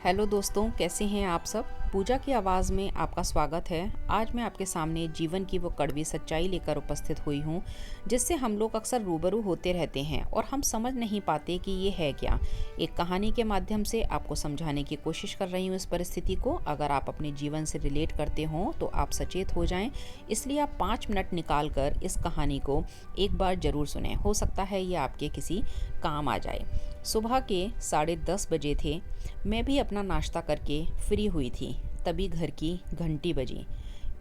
Hello दोस्तों, कैसे हैं आप सब। पूजा की आवाज़ में आपका स्वागत है। आज मैं आपके सामने जीवन की वो कड़वी सच्चाई लेकर उपस्थित हुई हूँ जिससे हम लोग अक्सर रूबरू होते रहते हैं और हम समझ नहीं पाते कि ये है क्या। एक कहानी के माध्यम से आपको समझाने की कोशिश कर रही हूँ इस परिस्थिति को। अगर आप अपने जीवन से रिलेट करते हो तो आप सचेत हो जाएं, इसलिए आप 5 मिनट निकाल कर इस कहानी को एक बार ज़रूर सुनें। हो सकता है ये आपके किसी काम आ जाए। सुबह के 10:30 बजे थे। मैं भी अपना नाश्ता करके फ्री हुई थी, तभी घर की घंटी बजी।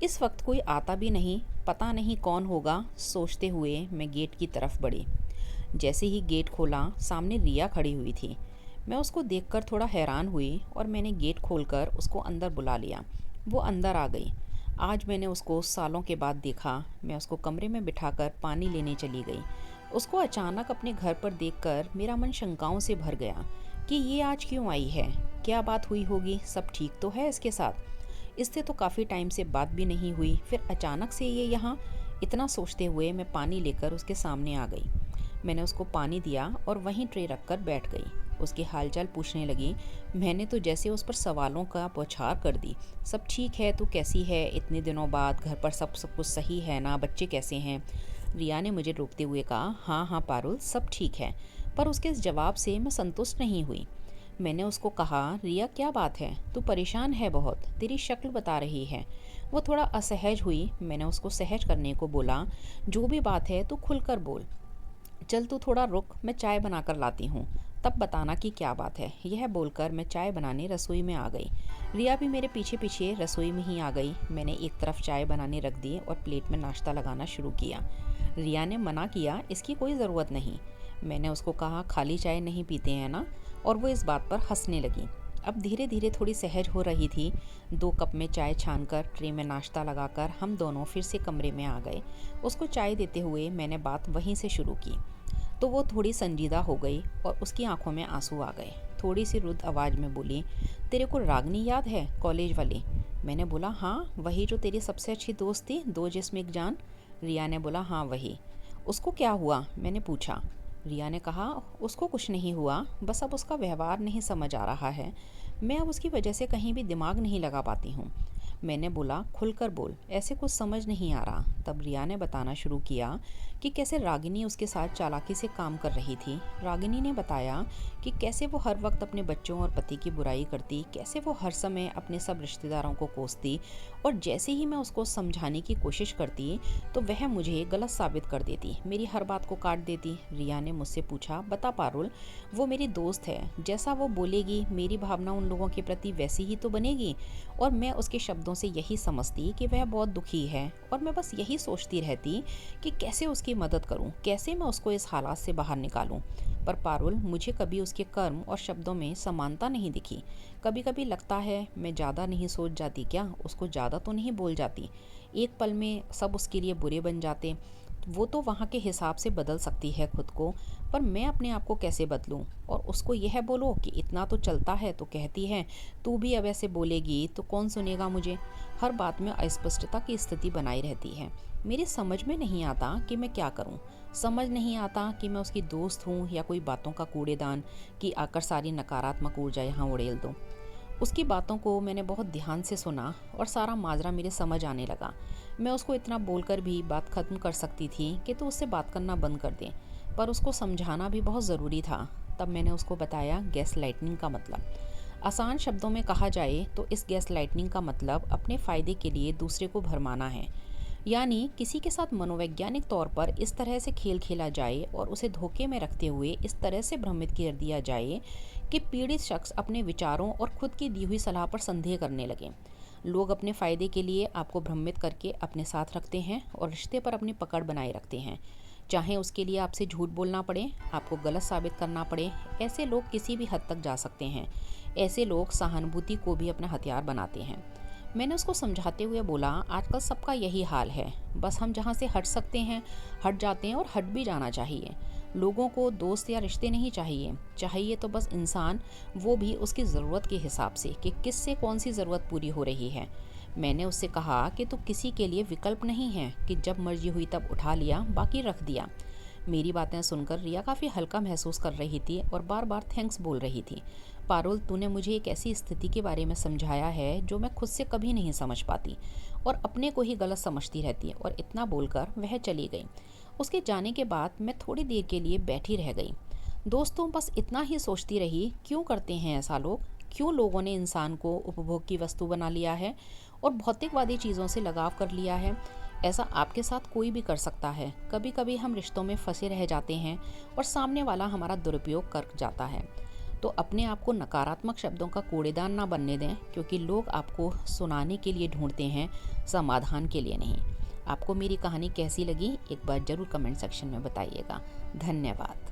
इस वक्त कोई आता भी नहीं, पता नहीं कौन होगा, सोचते हुए मैं गेट की तरफ बढ़ी। जैसे ही गेट खोला, सामने रिया खड़ी हुई थी। मैं उसको देखकर थोड़ा हैरान हुई और मैंने गेट खोलकर उसको अंदर बुला लिया। वो अंदर आ गई। आज मैंने उसको सालों के बाद देखा। मैं उसको कमरे में बिठाकर पानी लेने चली गई। उसको अचानक अपने घर पर देखकर मेरा मन शंकाओं से भर गया कि ये आज क्यों आई है, क्या बात हुई होगी, सब ठीक तो है इसके साथ। इससे तो काफ़ी टाइम से बात भी नहीं हुई, फिर अचानक से ये यहाँ। इतना सोचते हुए मैं पानी लेकर उसके सामने आ गई। मैंने उसको पानी दिया और वहीं ट्रे रखकर बैठ गई। उसकी हालचाल पूछने लगी। मैंने तो जैसे उस पर सवालों का बौछार कर दी। सब ठीक है, तू कैसी है, इतने दिनों बाद, घर पर सब कुछ सही है ना, बच्चे कैसे हैं। रिया ने मुझे रोकते हुए कहा, हाँ हाँ पारुल, सब ठीक है। पर उसके इस जवाब से मैं संतुष्ट नहीं हुई। मैंने उसको कहा, रिया क्या बात है, तू परेशान है बहुत, तेरी शक्ल बता रही है। वो थोड़ा असहज हुई। मैंने उसको सहज करने को बोला, जो भी बात है तू खुलकर बोल। चल तू थोड़ा रुक, मैं चाय बनाकर लाती हूँ, तब बताना कि क्या बात है। यह बोलकर मैं चाय बनाने रसोई में आ गई। रिया भी मेरे पीछे पीछे रसोई में ही आ गई। मैंने एक तरफ चाय बनाने रख दी और प्लेट में नाश्ता लगाना शुरू किया। रिया ने मना किया, इसकी कोई ज़रूरत नहीं। मैंने उसको कहा, खाली चाय नहीं पीते हैं ना, और वो इस बात पर हंसने लगी। अब धीरे धीरे थोड़ी सहज हो रही थी। 2 कप में चाय छानकर ट्रे में नाश्ता लगाकर हम दोनों फिर से कमरे में आ गए। उसको चाय देते हुए मैंने बात वहीं से शुरू की तो वो थोड़ी संजीदा हो गई और उसकी आंखों में आंसू आ गए। थोड़ी सी रुद्ध आवाज़ में बोली, तेरे को रागनी याद है, कॉलेज वाली। मैंने बोला, हाँ वही जो तेरी सबसे अच्छी दोस्त थी, दो जिस्म एक जान। रिया ने बोला, हाँ वही। उसको क्या हुआ, मैंने पूछा। रिया ने कहा, उसको कुछ नहीं हुआ, बस अब उसका व्यवहार नहीं समझ आ रहा है। मैं अब उसकी वजह से कहीं भी दिमाग नहीं लगा पाती हूँ। मैंने बोला, खुलकर बोल, ऐसे कुछ समझ नहीं आ रहा। तब रिया ने बताना शुरू किया कि कैसे रागिनी उसके साथ चालाकी से काम कर रही थी। रागिनी ने बताया कि कैसे वो हर वक्त अपने बच्चों और पति की बुराई करती, कैसे वो हर समय अपने सब रिश्तेदारों को कोसती, और जैसे ही मैं उसको समझाने की कोशिश करती तो वह मुझे गलत साबित कर देती, मेरी हर बात को काट देती। रिया ने मुझसे पूछा, बता पारुल, वो मेरी दोस्त है, जैसा वो बोलेगी मेरी भावना उन लोगों के प्रति वैसी ही तो बनेगी। और मैं उसके शब्दों से यही समझती कि वह बहुत दुखी है, और मैं बस यही सोचती रहती कि कैसे उसकी मदद करूं, कैसे मैं उसको इस हालात से बाहर निकालूं। पर पारुल, मुझे कभी उसके कर्म और शब्दों में समानता नहीं दिखी। कभी कभी लगता है मैं ज़्यादा नहीं सोच जाती क्या, उसको ज़्यादा तो नहीं बोल जाती। एक पल में सब उसके लिए बुरे बन जाते। वो तो वहाँ के हिसाब से बदल सकती है खुद को, पर मैं अपने आप को कैसे बदलूं। और उसको यह बोलो कि इतना तो चलता है तो कहती है, तू भी अब ऐसे बोलेगी तो कौन सुनेगा मुझे। हर बात में अस्पष्टता की स्थिति बनाई रहती है। मेरी समझ में नहीं आता कि मैं क्या करूं। समझ नहीं आता कि मैं उसकी दोस्त हूं या कोई बातों का कूड़ेदान कि आकर सारी नकारात्मक ऊर्जा यहाँ उड़ेल दूं। उसकी बातों को मैंने बहुत ध्यान से सुना और सारा माजरा मेरे समझ आने लगा। मैं उसको इतना बोलकर भी बात ख़त्म कर सकती थी कि तो उससे बात करना बंद कर दे, पर उसको समझाना भी बहुत ज़रूरी था। तब मैंने उसको बताया गैस लाइटनिंग का मतलब। आसान शब्दों में कहा जाए तो इस गैस लाइटनिंग का मतलब अपने फ़ायदे के लिए दूसरे को भरमाना है। यानी किसी के साथ मनोवैज्ञानिक तौर पर इस तरह से खेल खेला जाए और उसे धोखे में रखते हुए इस तरह से भ्रमित कर दिया जाए कि पीड़ित शख्स अपने विचारों और खुद की दी हुई सलाह पर संदेह करने लगे। लोग अपने फ़ायदे के लिए आपको भ्रमित करके अपने साथ रखते हैं और रिश्ते पर अपनी पकड़ बनाए रखते हैं, चाहे उसके लिए आपसे झूठ बोलना पड़े, आपको गलत साबित करना पड़े। ऐसे लोग किसी भी हद तक जा सकते हैं। ऐसे लोग सहानुभूति को भी अपना हथियार बनाते हैं। मैंने उसको समझाते हुए बोला, आजकल सबका यही हाल है, बस हम जहाँ से हट सकते हैं हट जाते हैं, और हट भी जाना चाहिए। लोगों को दोस्त या रिश्ते नहीं चाहिए, चाहिए तो बस इंसान, वो भी उसकी ज़रूरत के हिसाब से कि किससे कौन सी ज़रूरत पूरी हो रही है। मैंने उससे कहा कि तू किसी के लिए विकल्प नहीं है कि जब मर्जी हुई तब उठा लिया, बाकी रख दिया। मेरी बातें सुनकर रिया काफ़ी हल्का महसूस कर रही थी और बार बार थैंक्स बोल रही थी, पारुल, तूने मुझे एक ऐसी स्थिति के बारे में समझाया है जो मैं खुद से कभी नहीं समझ पाती और अपने को ही गलत समझती रहती है। और इतना बोलकर वह चली गई। उसके जाने के बाद मैं थोड़ी देर के लिए बैठी रह गई। दोस्तों, बस इतना ही सोचती रही, क्यों करते हैं ऐसा लोग? क्यों लोगों ने इंसान को उपभोग की वस्तु बना लिया है और भौतिकवादी चीज़ों से लगाव कर लिया है? ऐसा आपके साथ कोई भी कर सकता है। कभी कभी हम रिश्तों में फंसे रह जाते हैं और सामने वाला हमारा दुरुपयोग कर जाता है। तो अपने आप को नकारात्मक शब्दों का कूड़ेदान ना बनने दें, क्योंकि लोग आपको सुनाने के लिए ढूंढते हैं, समाधान के लिए नहीं। आपको मेरी कहानी कैसी लगी, एक बार ज़रूर कमेंट सेक्शन में बताइएगा। धन्यवाद।